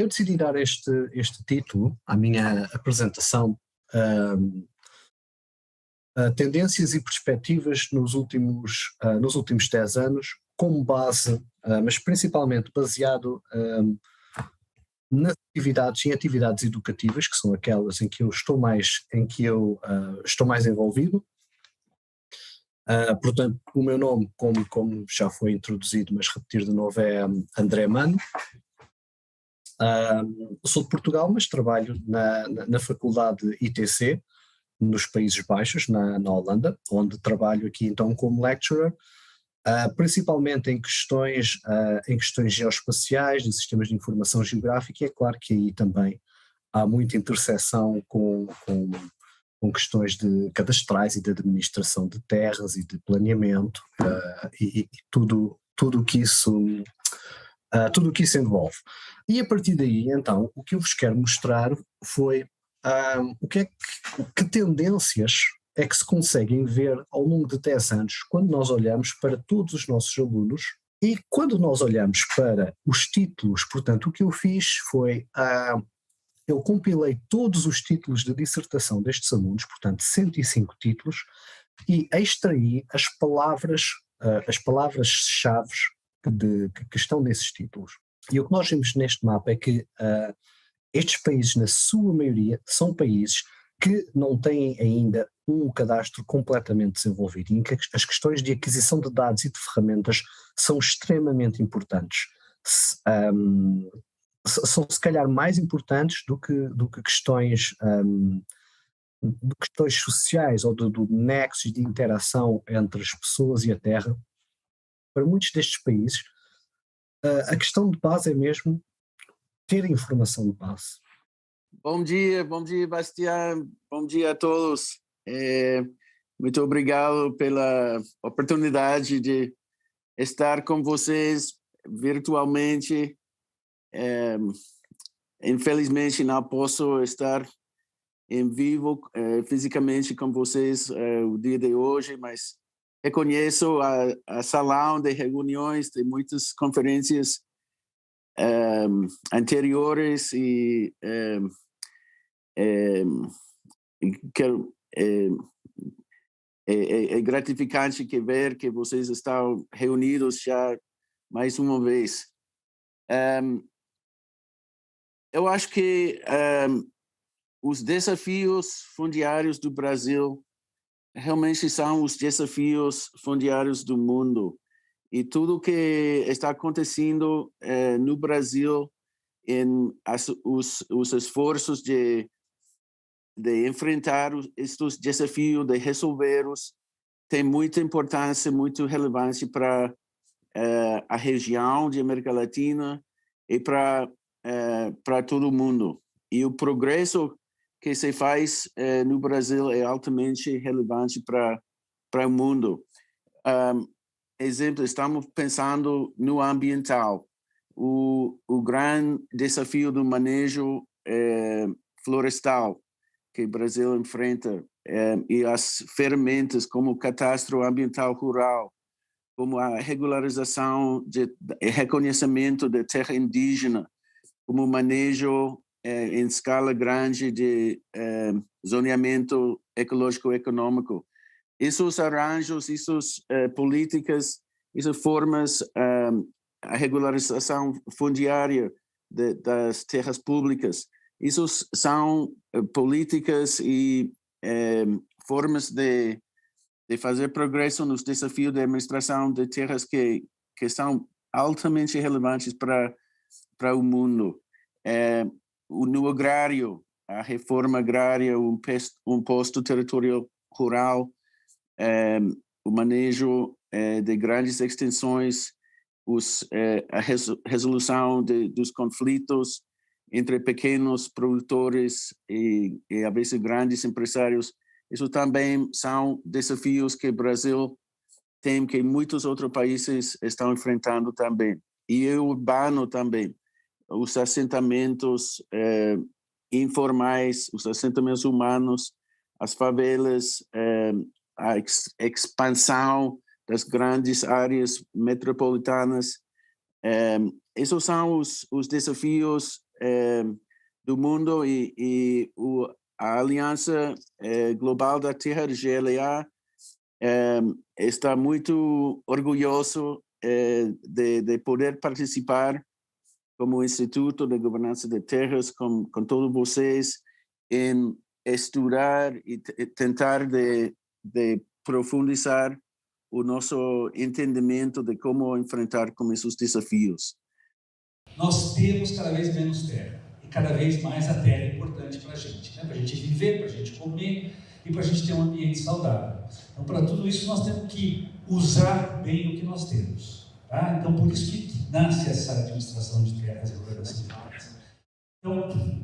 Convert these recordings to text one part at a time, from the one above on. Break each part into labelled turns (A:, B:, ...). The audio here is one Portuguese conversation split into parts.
A: Eu decidi dar este título à minha apresentação, ahm, Tendências e perspectivas nos últimos 10 anos, como base, mas principalmente baseado em atividades educativas, que são aquelas em que eu estou mais envolvido. Portanto, o meu nome, como já foi introduzido, mas repetir de novo, é André Mano. Sou de Portugal, mas trabalho na Faculdade ITC, nos Países Baixos, na Holanda, onde trabalho aqui então como lecturer, principalmente em questões geoespaciais, de sistemas de informação geográfica, e é claro que aí também há muita interseção com questões de cadastrais e de administração de terras e de planeamento, e tudo o que isso envolve. E a partir daí, então, o que eu vos quero mostrar foi que tendências é que se conseguem ver ao longo de 10 anos quando nós olhamos para todos os nossos alunos e quando nós olhamos para os títulos. Portanto, o que eu fiz foi, eu compilei todos os títulos de dissertação destes alunos, portanto 105 títulos, e extraí as palavras-chave que estão nesses títulos. E o que nós vemos neste mapa é que estes países, na sua maioria, são países que não têm ainda um cadastro completamente desenvolvido, em que as questões de aquisição de dados e de ferramentas são extremamente importantes. São se calhar mais importantes do que questões sociais ou do nexo de interação entre as pessoas e a terra. Para muitos destes países, a questão de base é mesmo ter informação de base.
B: Bom dia, Bastião. Bom dia a todos. Muito obrigado pela oportunidade de estar com vocês virtualmente. Infelizmente não posso estar em vivo fisicamente com vocês o dia de hoje, mas reconheço a salão de reuniões de muitas conferências anteriores e é gratificante ver que vocês estão reunidos já mais uma vez. Eu acho que os desafios fundiários do Brasil realmente são os desafios fundiários do mundo. E tudo que está acontecendo no Brasil, os esforços de enfrentar estes desafios, de resolvê-los, tem muita importância, muito relevante para a região de América Latina e para todo o mundo. E o progresso que se faz no Brasil é altamente relevante para o mundo. Exemplo, estamos pensando no ambiental. O grande desafio do manejo florestal que o Brasil enfrenta, e as ferramentas como o cadastro ambiental rural, como a regularização de reconhecimento da terra indígena, como o manejo em escala grande de zoneamento ecológico-econômico. Esses arranjos, essas políticas, essas formas, a regularização fundiária das terras públicas, isso são políticas e formas de fazer progresso nos desafios de administração de terras que são altamente relevantes para o mundo. No agrário, a reforma agrária, o imposto territorial rural, o manejo de grandes extensões, a resolução dos conflitos entre pequenos produtores e às vezes grandes empresários. Isso também são desafios que o Brasil tem, que muitos outros países estão enfrentando também. E o urbano também. Os assentamentos informais, os assentamentos humanos, as favelas, a expansão das grandes áreas metropolitanas. Esses são os desafios do mundo, e a Aliança Global da Terra, GLA, está muito orgulhoso de poder participar como Instituto de Governança de Terras com todos vocês em estudar e tentar de profundizar o nosso entendimento de como enfrentar com esses desafios.
C: Nós temos cada vez menos terra, e cada vez mais a terra é importante para a gente, né? Para a gente viver, para a gente comer e para a gente ter um ambiente saudável. Então, para tudo isso, nós temos que usar bem o que nós temos. Tá? Então, por isso que nasce essa administração de terras e governação de terras. Então,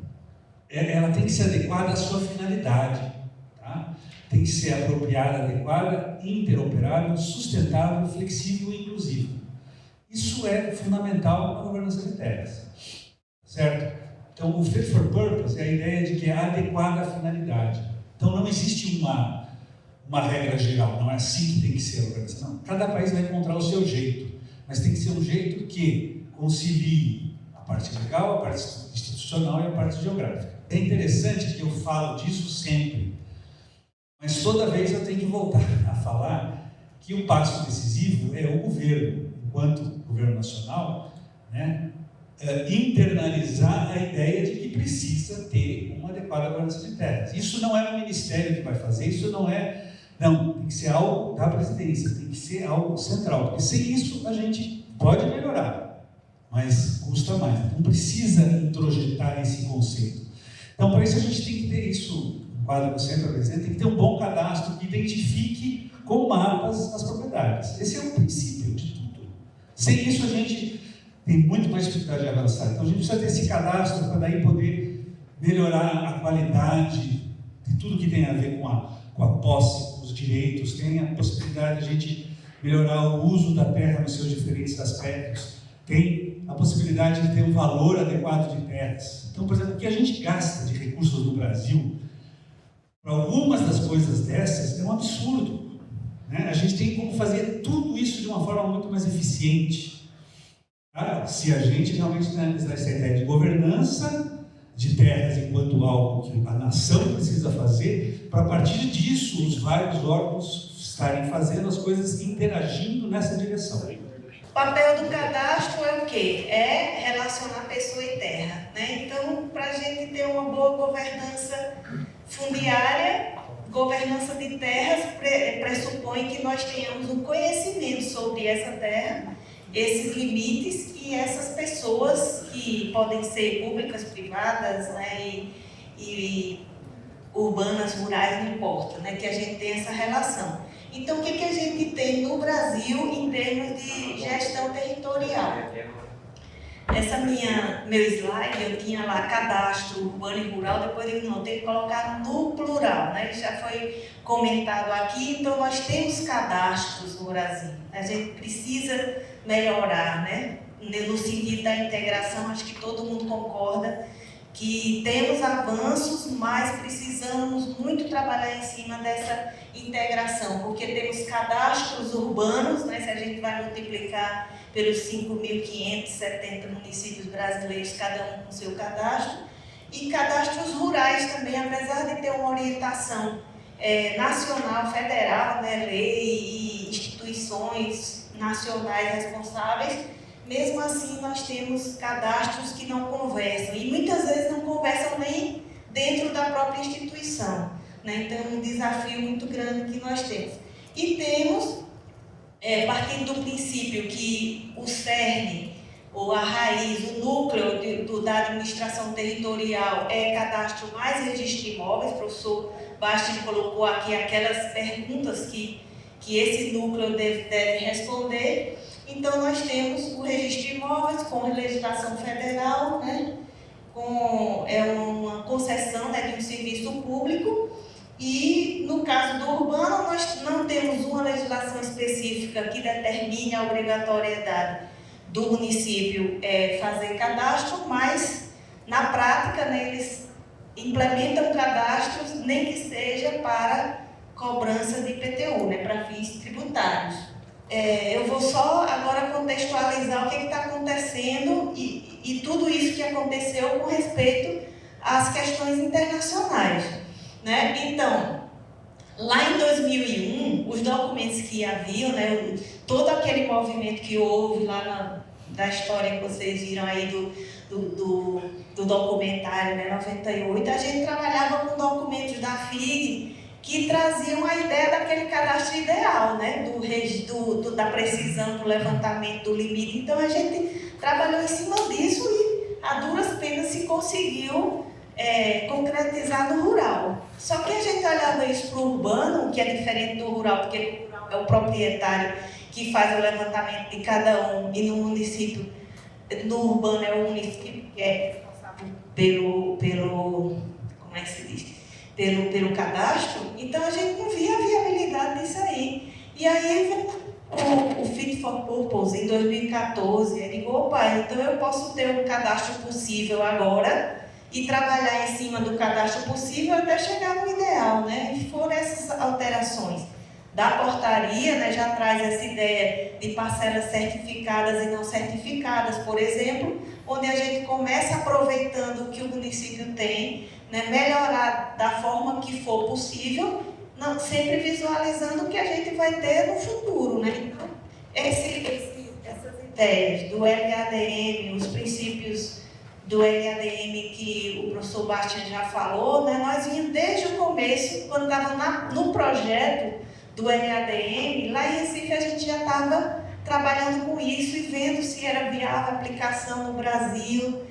C: ela tem que ser adequada à sua finalidade. Tá? Tem que ser apropriada, adequada, interoperável, sustentável, flexível e inclusiva. Isso é fundamental na governança de terras, certo? Então, o fit for purpose é a ideia de que é adequada à finalidade. Então, não existe uma regra geral, não é assim que tem que ser a organização. Não, cada país vai encontrar o seu jeito, mas tem que ser um jeito que concilie a parte legal, a parte institucional e a parte geográfica. É interessante que eu falo disso sempre, mas toda vez eu tenho que voltar a falar que o passo decisivo é o governo, enquanto governo nacional, né, internalizar a ideia de que precisa ter uma adequada governança de terras. Isso não é o ministério que vai fazer, isso não, tem que ser algo da presidência, tem que ser algo central, porque sem isso a gente pode melhorar, mas custa mais. Então precisa introjetar esse conceito. Então, para isso a gente tem que ter isso, o quadro que eu sempre apresento, tem que ter um bom cadastro que identifique com mapas as propriedades. Esse é o princípio de tudo. Sem isso a gente tem muito mais dificuldade de avançar. Então a gente precisa ter esse cadastro para daí poder melhorar a qualidade de tudo que tem a ver com a posse, com os direitos. Tem a possibilidade de a gente melhorar o uso da terra nos seus diferentes aspectos. Tem a possibilidade de ter um valor adequado de terras. Então, por exemplo, o que a gente gasta de recursos no Brasil, para algumas das coisas dessas, é um absurdo. Né? A gente tem como fazer tudo isso de uma forma muito mais eficiente. Tá? Se a gente realmente analisar essa ideia de governança de terras enquanto algo que a nação precisa fazer, para a partir disso os vários órgãos estarem fazendo as coisas interagindo nessa direção.
D: O papel do cadastro é o quê? É relacionar pessoa e terra. Né? Então, para a gente ter uma boa governança fundiária, governança de terras pressupõe que nós tenhamos um conhecimento sobre essa terra, esses limites e essas pessoas que podem ser públicas, privadas, né, e urbanas, rurais, não importa, né, que a gente tem essa relação. Então, o que a gente tem no Brasil em termos de gestão territorial? Meu slide, eu tinha lá cadastro urbano e rural, depois eu não, tem que colocar no plural, né? Já foi comentado aqui, então nós temos cadastros no Brasil. A gente precisa melhorar, né? No sentido da integração, acho que todo mundo concorda que temos avanços, mas precisamos muito trabalhar em cima dessa integração, porque temos cadastros urbanos, né? Se a gente vai multiplicar pelos 5.570 municípios brasileiros, cada um com seu cadastro, e cadastros rurais também, apesar de ter uma orientação nacional, federal, né? Lei e instituições nacionais responsáveis, mesmo assim nós temos cadastros que não conversam, e muitas vezes não conversam nem dentro da própria instituição. Né? Então, é um desafio muito grande que nós temos. E temos, partindo do princípio que o cerne, ou a raiz, o núcleo da administração territorial é cadastro mais registro de imóveis. O professor Bastian colocou aqui aquelas perguntas que esse núcleo deve responder. Então, nós temos o registro de imóveis com legislação federal, né? Uma concessão, né, de um serviço público, e no caso do urbano nós não temos uma legislação específica que determine a obrigatoriedade do município fazer cadastro, mas na prática, né, eles implementam cadastros, nem que seja para cobrança de IPTU, né, para fins tributários. Eu vou só agora contextualizar o que está acontecendo e tudo isso que aconteceu com respeito às questões internacionais, né? Então, lá em 2001, os documentos que haviam, né, todo aquele movimento que houve lá da história que vocês viram aí do documentário, né, 98, a gente trabalhava com documentos da FIG que traziam a ideia daquele cadastro ideal, né, da precisão do levantamento do limite. Então a gente trabalhou em cima disso e a duras penas se conseguiu concretizar no rural. Só que a gente olhando isso para o urbano, que é diferente do rural, porque é o proprietário que faz o levantamento de cada um, e no município, no urbano é o município que é responsável como é que se diz? Pelo cadastro. Então a gente não via a viabilidade disso aí. E aí o Fit for Purpose em 2014, ele digo, opa, então eu posso ter um cadastro possível agora e trabalhar em cima do cadastro possível até chegar no ideal, né? E foram essas alterações da portaria, né, já traz essa ideia de parcelas certificadas e não certificadas, por exemplo, onde a gente começa aproveitando o que o município tem, né, melhorar da forma que for possível, não, sempre visualizando o que a gente vai ter no futuro, né? Então, essas ideias do LADM, os princípios do LADM que o professor Bastian já falou, né, nós vimos desde o começo, quando estava no projeto do LADM, lá em Recife a gente já estava trabalhando com isso e vendo se era viável a aplicação no Brasil.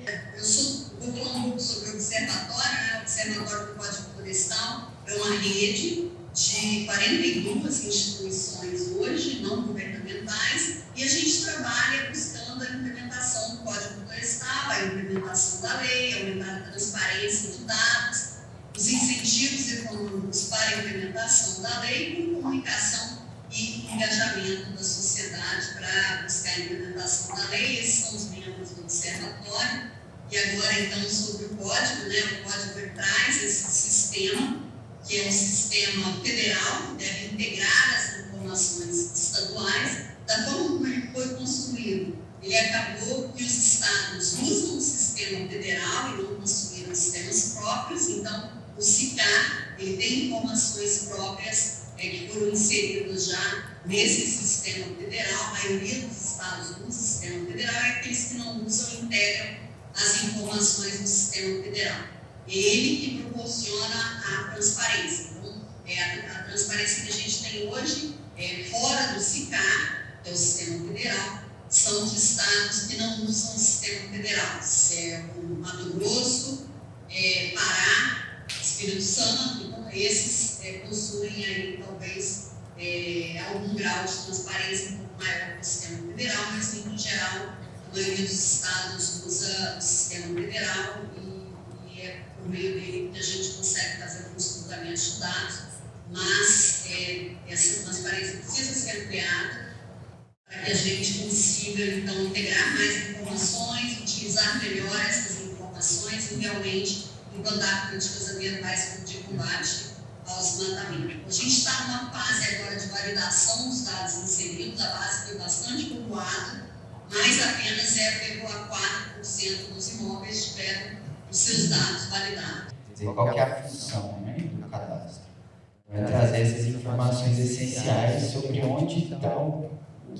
E: Vou falar um pouco sobre o observatório, né? O Observatório do Código Florestal é uma rede de 42 instituições hoje, não governamentais, e a gente trabalha buscando a implementação do Código Florestal, a implementação da lei, aumentar a transparência de dados, os incentivos econômicos para a implementação da lei, com comunicação e engajamento da sociedade para buscar a implementação da lei. Esses são os membros do observatório. E agora, então, sobre o código, né? O código traz esse sistema, que é um sistema federal, que deve integrar as informações estaduais, da forma como ele foi construído. Ele acabou que os estados usam o sistema federal e não construíram sistemas próprios, então o SICAR, ele tem informações próprias que foram inseridas já nesse sistema federal. A maioria dos estados usa o sistema federal, e aqueles que não usam integram as informações do sistema federal. É ele que proporciona a transparência. Então, a transparência que a gente tem hoje fora do SICAR, que é o sistema federal, são de estados que não usam o sistema federal. O Mato Grosso, Pará, Espírito Santo. Então, esses possuem aí, talvez, algum grau de transparência um pouco maior que o sistema federal, mas, no geral, a maioria dos estados usa o sistema federal e é por meio dele que a gente consegue fazer alguns cruzamentos de dados, mas essa transparência precisa ser ampliada para que a gente consiga, então, integrar mais informações, utilizar melhor essas informações e realmente implantar políticas ambientais de combate ao desmatamento. A gente está numa fase agora de validação dos dados inseridos, a base foi bastante povoada, mas apenas 0,4% dos imóveis tiveram os seus dados validados.
F: Qual que é a função, né, do cadastro? É trazer essas informações essenciais sobre onde está o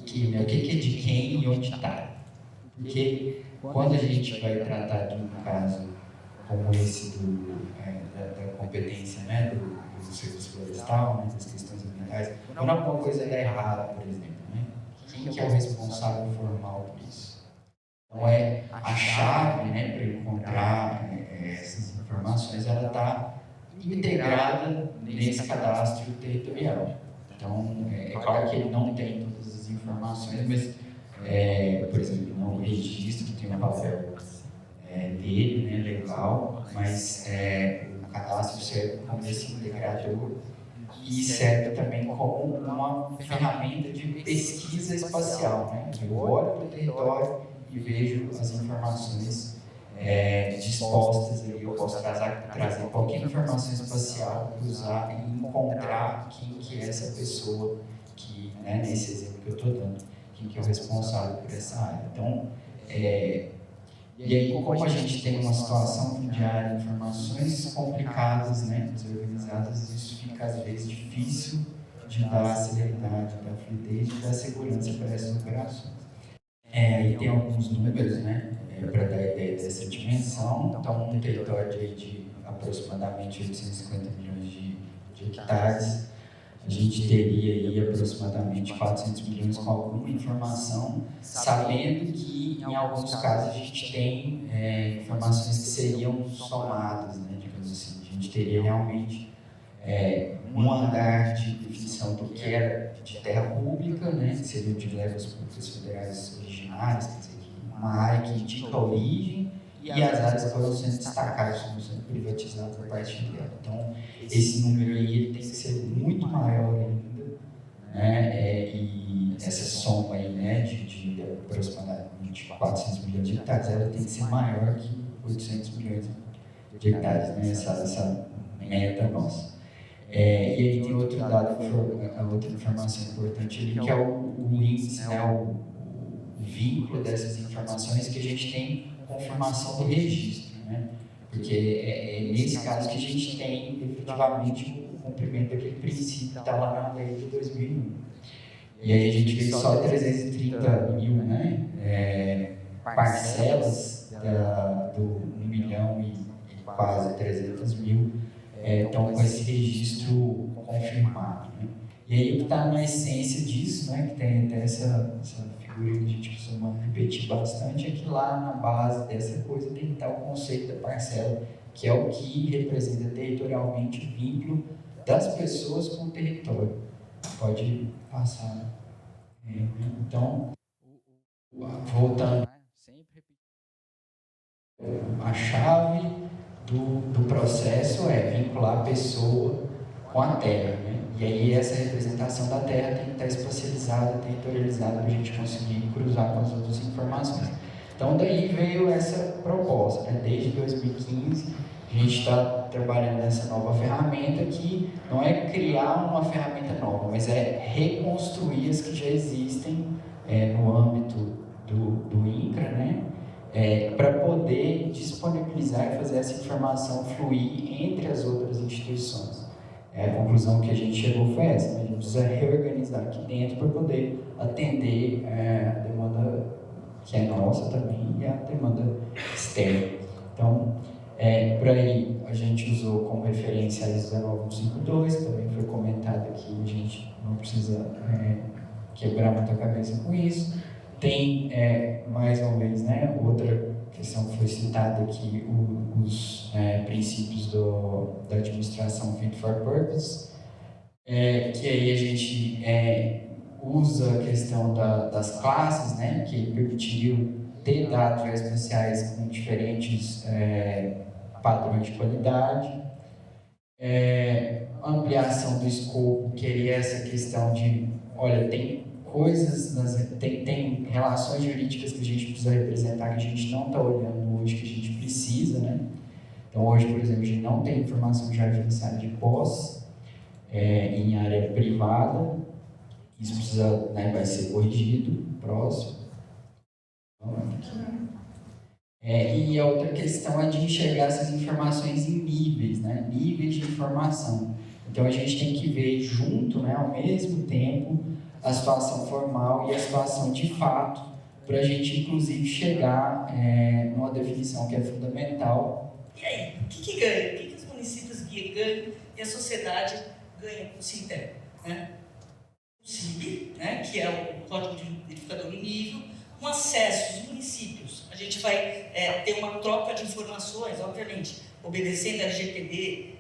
F: que é de quem e onde está. Porque quando a gente vai tratar de um caso como esse da competência, né, do serviço florestal, né, das questões ambientais, quando alguma coisa dá errada, por exemplo, né, quem que é o responsável formal por isso? Então, a chave, né, para encontrar essas informações, ela está integrada nesse cadastro territorial. Então, é claro que ele não tem todas as informações, mas, por exemplo, no registro tem um papel dele, né, legal, mas o cadastro serve como esse integrador e serve também como uma ferramenta de pesquisa espacial, né? Eu olho para o território e vejo as informações dispostas ali, eu posso trazer qualquer informação espacial, usar e encontrar quem que é essa pessoa que, né, nesse exemplo que eu estou dando, quem que é o responsável por essa área. Então, e aí, como a gente tem uma situação fundiária, informações complicadas, né, desorganizadas, isso fica às vezes difícil de dar celeridade, dar fluidez, de dar segurança para essas operações. E tem alguns números, né, para dar ideia dessa dimensão. Então, um território de aproximadamente 850 milhões de hectares, a gente teria aí aproximadamente 400 milhões com alguma informação, sabendo que em alguns casos a gente tem informações que seriam somadas, né, digamos assim. A gente teria realmente um andar de definição do que era de terra pública, né, que seria de levas públicas federais originárias, quer dizer, uma área que indica a origem, e as áreas que foram sendo destacadas, como sendo privatizadas a partir dela. Então, esse número aí ele tem que ser muito maior ainda, né, e essa soma aí, né, de aproximadamente 400 milhões de hectares, ela tem que ser maior que 800 milhões de hectares, né, essa meta nossa. E aí tem outro dado, outra informação importante ali, que é o índice, né, o vínculo dessas informações que a gente tem confirmação do registro, né? Porque é nesse caso que a gente tem efetivamente o cumprimento daquele princípio que está lá na lei de 2001. E aí a gente vê que só 330 mil, né, parcelas do 1 milhão e quase 300 mil estão com esse registro confirmado, né? E aí o que está na essência disso, né, que tem até essa figura que a gente costuma repetir bastante, é que lá na base dessa coisa tem que estar o conceito da parcela, que é o que representa territorialmente o vínculo das pessoas com o território. Pode passar. Então, voltando, a chave do processo é vincular a pessoa com a terra, né? E aí essa representação da terra tem que estar espacializada, territorializada, para a gente conseguir cruzar com as outras informações. Então daí veio essa proposta, né? Desde 2015 a gente está trabalhando nessa nova ferramenta, que não é criar uma ferramenta nova, mas é reconstruir as que já existem no âmbito do INCRA, né? Para poder disponibilizar e fazer essa informação fluir entre as outras instituições. A conclusão que a gente chegou foi essa, né? A gente precisa reorganizar aqui dentro para poder atender a demanda que é nossa também e a demanda externa. Então, por aí a gente usou como referência a ISO 19152, que também foi comentado aqui, a gente não precisa quebrar muita cabeça com isso. Tem, mais uma vez, né, outra questão que foi citada aqui, os princípios da administração fit for purpose, que aí a gente usa a questão das classes, né, que permitiriam ter dados geoespaciais com diferentes padrões de qualidade, ampliação do escopo, que é essa questão de, olha, tem coisas, tem relações jurídicas que a gente precisa representar que a gente não está olhando hoje, que a gente precisa, né? Então hoje, por exemplo, a gente não tem informação já judiciária de posse em área privada, isso precisa, né, vai ser corrigido, próximo. E a outra questão é de enxergar essas informações em níveis, né? Níveis de informação. Então a gente tem que ver junto, né, ao mesmo tempo, a situação formal e a situação de fato, para a gente, inclusive, chegar numa definição que é fundamental.
D: E aí, o que ganha? O que os municípios ganham e a sociedade ganha com o CINTEP? Né? O CIB, né, que é o Código de Identificador em Nível, com acesso aos municípios. A gente vai ter uma troca de informações, obviamente, obedecendo a LGPD,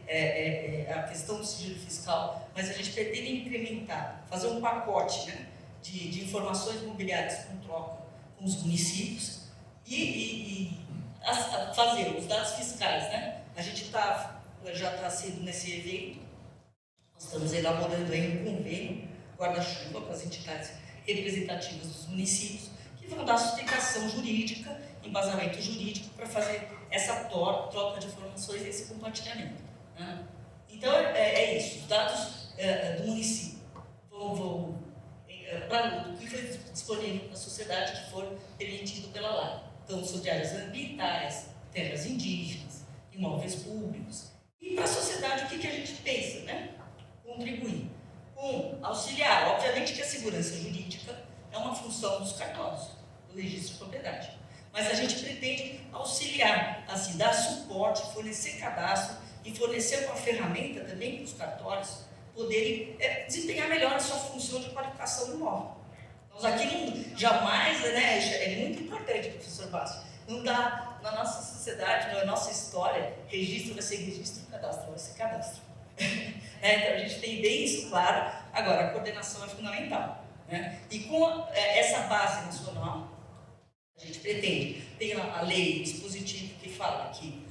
D: a questão do sigilo fiscal, mas a gente pretende incrementar, fazer um pacote, né, de informações imobiliárias com troca com os municípios e fazer os dados fiscais, né? A gente já está sendo nesse evento, nós estamos elaborando aí um convênio guarda-chuva com as entidades representativas dos municípios, que vão dar sustentação jurídica, embasamento jurídico para fazer essa troca de informações e esse compartilhamento. Né? Então, é isso. Os dados do município vão
G: para o que foi disponível na sociedade que for permitido pela lei. Então, sobre áreas ambientais, terras indígenas, imóveis públicos. E para a sociedade, o que a gente pensa, né? Contribuir. Auxiliar. Obviamente que a segurança jurídica é uma função dos cartórios, do registro de propriedade. Mas a gente pretende auxiliar, assim, dar suporte, fornecer cadastro e fornecer uma ferramenta também para os cartórios poderem desempenhar melhor a sua função de qualificação do imóvel. Nós aqui não, jamais, né, é muito importante, professor Bassi, não dá, na nossa sociedade, na nossa história, registro vai ser registro, cadastro vai ser cadastro. Então a gente tem bem isso claro. Agora, a coordenação é fundamental, né? E com essa base nacional, a gente pretende, tem a lei dispositiva que fala que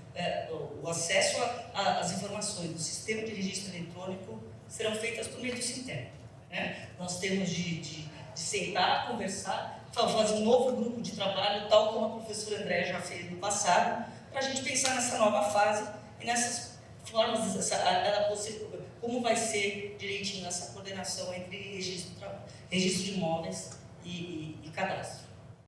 G: o acesso às informações do sistema de registro eletrônico serão feitas por meio do Sintep, né? Nós temos de sentar, conversar, fazer um novo grupo de trabalho, tal como a professora Andréa já fez no passado, para a gente pensar nessa nova fase e nessas formas, como vai ser direitinho essa coordenação entre registro de imóveis e cadastro.